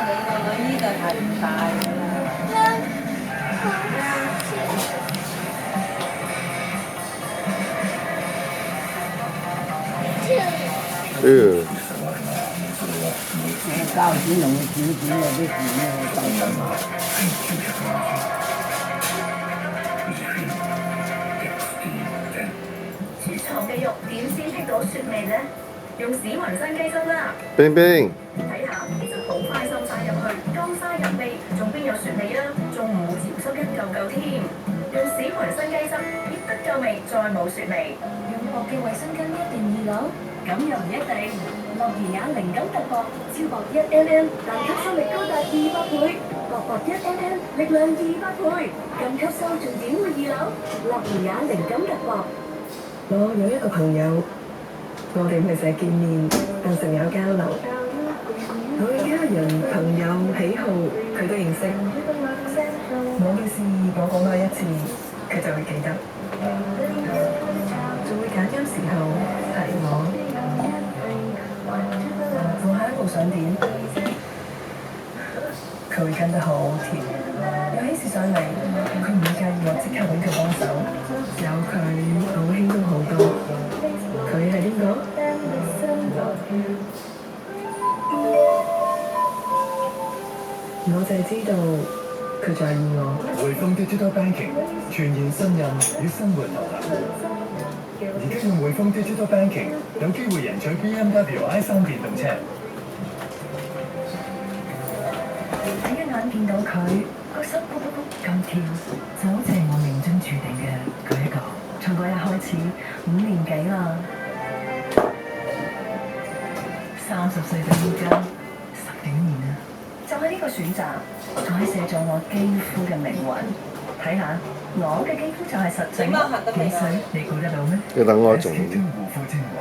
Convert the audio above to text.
你個女呢個係唔大㗎啦。膠紙用剪剪有啲剪咧，就咁。儲藏嘅肉點先剔到雪味呢？用史雲生雞汁啦。冰冰，睇下啲汁好快滲晒入去，夠晒入味，仲邊有雪味啊？仲唔會潮濕一嚿嚿添？用史雲生雞汁，醃得夠味，再冇雪味。用薄嘅衛生巾一定二樓，咁又唔一定。樂兒雅靈感特薄，超薄1 mm， 但吸收力高達200倍，薄薄1 mm， 力量200倍，咁吸收仲點會二樓？樂兒雅靈感特薄。我有一個朋友，我哋唔係成日見面，但成日有交流。佢家人、朋友、喜好，佢都認識。我嘅事我講過一次，佢就會記得，仲會揀啱時候提我。我下一步想點，佢會跟得好甜。有喜事上嚟，佢唔會介意我即刻揾佢幫手，有佢我會輕鬆好多。佢係邊個？我就係知道佢在意我。匯豐 Digital Banking 全然信任與生活流行。而家用匯豐 Digital Banking 有機會贏取 BMW i3 電動車。第一眼見到佢，個心卜卜卜咁跳，就好似係我命中注定嘅佢一個。從嗰日開始，5年幾啦，30歲到依家10幾年啦。就係呢個選擇，改寫咗我肌膚嘅命運。睇下，我嘅肌膚就係實淨。幾歲？你估得到咩？要等我仲。護膚精華。